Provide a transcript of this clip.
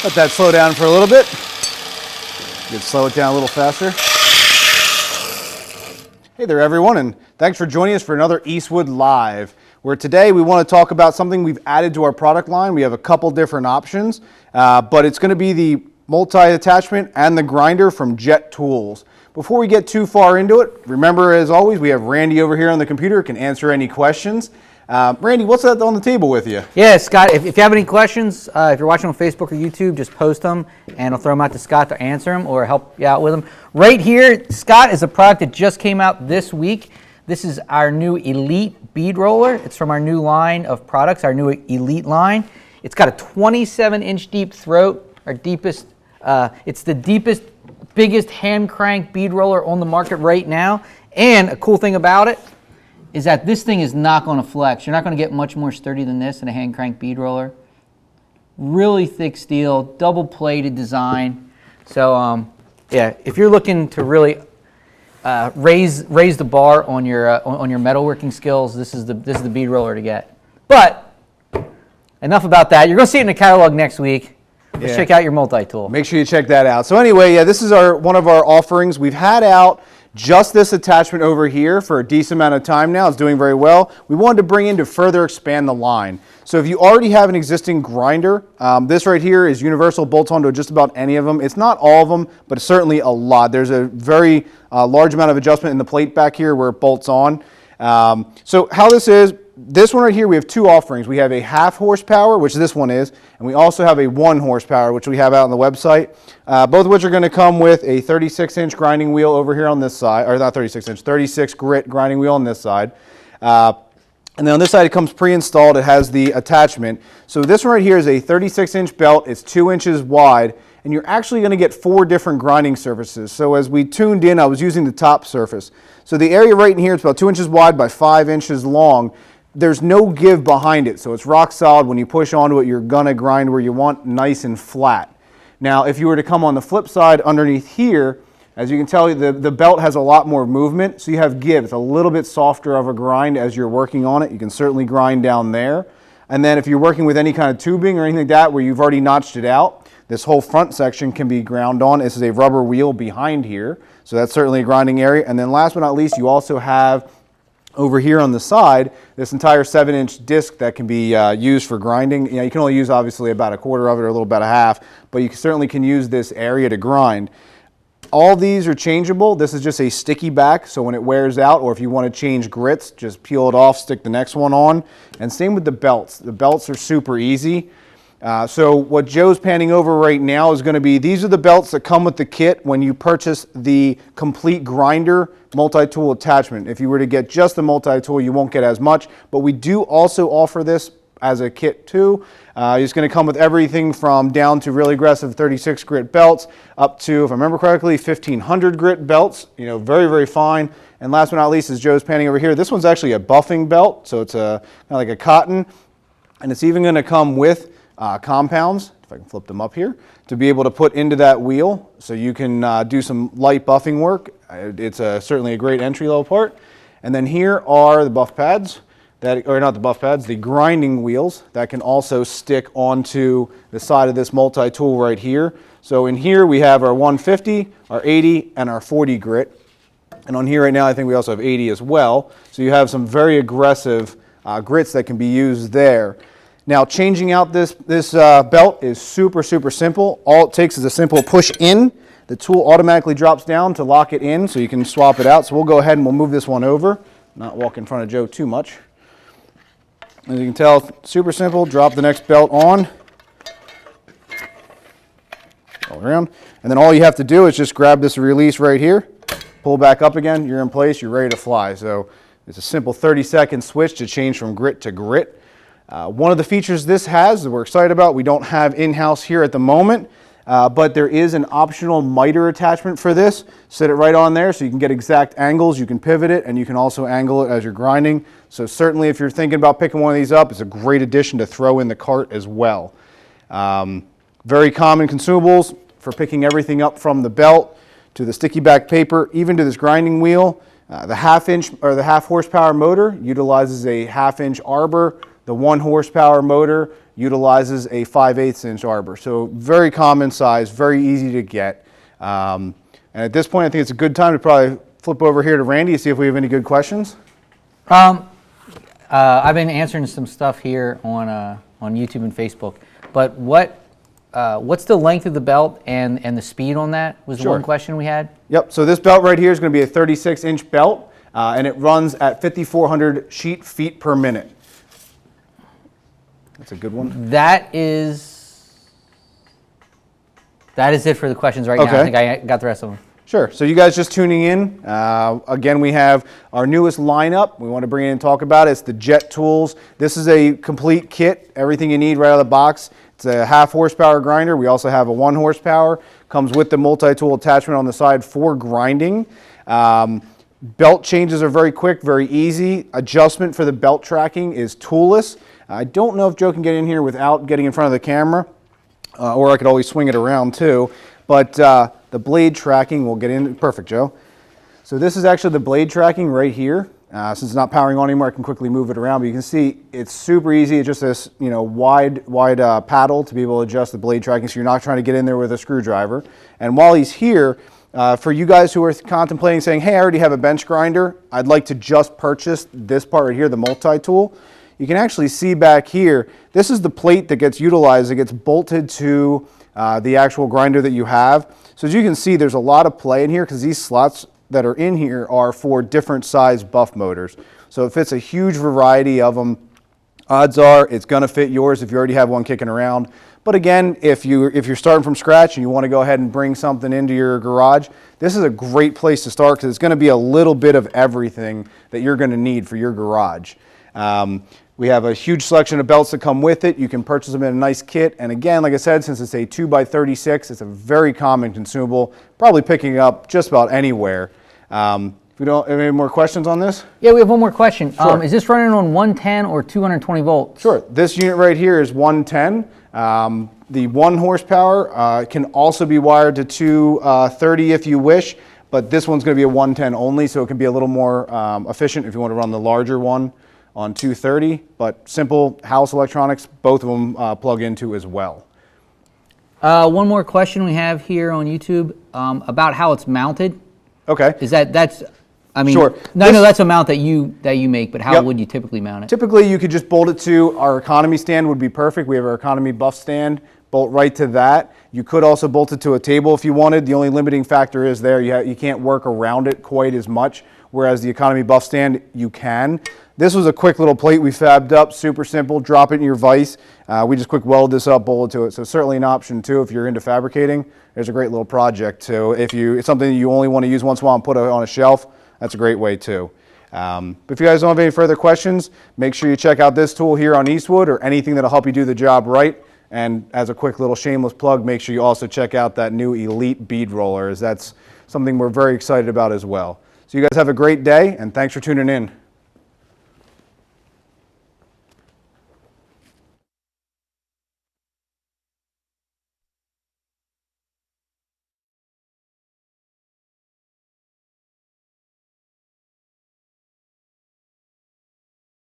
Let that slow down for a little bit. You can slow it down a little faster. Hey there everyone, and thanks for joining us for another Eastwood Live, where today we want to talk about something we've added to our product line. We have a couple different options, but it's going to be the multi-attachment and the grinder from Jet Tools. Before we get too far into it, remember as always, we have Randy over here on the computer, can answer any questions. Randy, what's that on the table with you? Yeah, Scott, if you have any questions, if you're watching on Facebook or YouTube, just post them and I'll throw them out to Scott to answer them or help you out with them. Right here, Scott, is a product that just came out this week. This is our new Elite bead roller. It's from our new line of products, our new Elite line. It's got a 27-inch deep throat, our deepest, it's the deepest, biggest hand crank bead roller on the market right now. And a cool thing about it is that this thing is not going to flex. You're not going to get much more sturdy than this in a hand crank bead roller. Really thick steel, double plated design. So yeah, if you're looking to really raise the bar on your metalworking skills, this is the bead roller to get. But enough about that. You're going to see it in the catalog next week. Let's check out your multi-tool. Make sure you check that out. So anyway, yeah, this is one of our offerings. We've had out just this attachment over here for a decent amount of time now. It's doing very well. We wanted to bring in to further expand the line. So if you already have an existing grinder, this right here is universal, bolts onto just about any of them. It's not all of them, but it's certainly a lot. There's a very large amount of adjustment in the plate back here where it bolts on. So how this one right here, we have two offerings. We have a 1/2 horsepower, which this one is, and we also have a 1 horsepower, which we have out on the website. Both of which are going to come with a 36-inch grinding wheel over here on this side, or not 36-inch, 36 grit grinding wheel on this side. And then on this side, it comes pre-installed. It has the attachment. So this one right here is a 36-inch belt. It's 2 inches wide, and you're actually going to get 4 different grinding surfaces. So as we tuned in, I was using the top surface. So the area right in here is about 2 inches wide by 5 inches long. There's no give behind it, so it's rock solid. When you push onto it, you're gonna grind where you want, nice and flat. Now, if you were to come on the flip side underneath here, as you can tell, the belt has a lot more movement, so you have give. It's a little bit softer of a grind as you're working on it. You can certainly grind down there. And then if you're working with any kind of tubing or anything like that where you've already notched it out, this whole front section can be ground on. This is a rubber wheel behind here, so that's certainly a grinding area. And then last but not least, you also have over here on the side, this entire 7-inch disc that can be used for grinding. You know, you can only use obviously about 1/4 of it or a little about 1/2, but you certainly can use this area to grind. All these are changeable. This is just a sticky back, so when it wears out, or if you want to change grits, just peel it off, stick the next one on. And same with the belts. The belts are super easy. So what Joe's panning over right now is going to be, these are the belts that come with the kit when you purchase the complete grinder multi-tool attachment. If you were to get just the multi-tool, you won't get as much, but we do also offer this as a kit too. It's going to come with everything from down to really aggressive 36 grit belts up to, if I remember correctly, 1500 grit belts, you know, very, very fine. And last but not least, as Joe's panning over here, this one's actually a buffing belt, so it's kind of like a cotton, and it's even going to come with compounds, if I can flip them up here, to be able to put into that wheel so you can do some light buffing work. It's certainly a great entry-level part. And then here are the buff pads, or not the buff pads, the grinding wheels that can also stick onto the side of this multi-tool right here. So in here we have our 150, our 80, and our 40 grit. And on here right now I think we also have 80 as well. So you have some very aggressive grits that can be used there. Now, changing out this belt is super, super simple. All it takes is a simple push in. The tool automatically drops down to lock it in so you can swap it out. So we'll go ahead and we'll move this one over, not walk in front of Joe too much. As you can tell, super simple. Drop the next belt on. All around. And then all you have to do is just grab this release right here, pull back up again, you're in place, you're ready to fly. So it's a simple 30-second switch to change from grit to grit. One of the features this has that we're excited about, we don't have in-house here at the moment, but there is an optional miter attachment for this. Set it right on there so you can get exact angles, you can pivot it, and you can also angle it as you're grinding. So certainly if you're thinking about picking one of these up, it's a great addition to throw in the cart as well. Very common consumables for picking everything up from the belt to the sticky back paper, even to this grinding wheel. The 1/2 or the 1/2 horsepower motor utilizes a 1/2 inch arbor. The 1 horsepower motor utilizes a 5/8 inch arbor. So very common size, very easy to get. And at this point, I think it's a good time to probably flip over here to Randy to see if we have any good questions. I've been answering some stuff here on YouTube and Facebook, but what's the length of the belt and the speed on that was Sure. one question we had. Yep, so this belt right here is going to be a 36-inch belt, and it runs at 5,400 sheet feet per minute. That's a good one. That is it for the questions right now. I think I got the rest of them. Sure. So you guys just tuning in. Again, we have our newest lineup. We want to bring in and talk about it. It's the Jet Tools. This is a complete kit, everything you need right out of the box. It's a 1/2 horsepower grinder. We also have a 1 horsepower. Comes with the multi-tool attachment on the side for grinding. Belt changes are very quick, very easy. Adjustment for the belt tracking is toolless. I don't know if Joe can get in here without getting in front of the camera, or I could always swing it around too. But the blade tracking, we'll get in. Perfect, Joe. So this is actually the blade tracking right here. Since it's not powering on anymore, I can quickly move it around. But you can see it's super easy. It's just this, wide paddle to be able to adjust the blade tracking, so you're not trying to get in there with a screwdriver. And while he's here, for you guys who are contemplating saying, "Hey, I already have a bench grinder. I'd like to just purchase this part right here, the multi-tool." You can actually see back here. This is the plate that gets utilized. It gets bolted to the actual grinder that you have. So as you can see, there's a lot of play in here because these slots that are in here are for different size buff motors. So it fits a huge variety of them. Odds are it's going to fit yours if you already have one kicking around. But again, if you're starting from scratch and you want to go ahead and bring something into your garage, this is a great place to start because it's going to be a little bit of everything that you're going to need for your garage. We have a huge selection of belts that come with it. You can purchase them in a nice kit. And again, like I said, since it's a 2x36, it's a very common consumable, probably picking up just about anywhere. If we don't have any more questions on this? Yeah, we have one more question. Sure. Is this running on 110 or 220 volts? Sure. This unit right here is 110. The 1 horsepower can also be wired to 230 if you wish, but this one's going to be a 110 only, so it can be a little more efficient if you want to run the larger one on 230, but simple house electronics, both of them plug into as well. One more question we have here on YouTube about how it's mounted. Okay. I mean, sure. No, that's a mount that you make, but how would you typically mount it? Typically, you could just bolt it to our economy stand would be perfect. We have our economy buff stand, bolt right to that. You could also bolt it to a table if you wanted. The only limiting factor is there you can't work around it quite as much, whereas the economy buff stand, you can. This was a quick little plate we fabbed up, super simple, drop it in your vise. We just quick weld this up, bolt it to it. So certainly an option too if you're into fabricating. There's a great little project too. If it's something that you only want to use once in a while and put it on a shelf, that's a great way too. But if you guys don't have any further questions, make sure you check out this tool here on Eastwood or anything that'll help you do the job right. And as a quick little shameless plug, make sure you also check out that new Elite bead roller, as that's something we're very excited about as well. So you guys have a great day, and thanks for tuning in.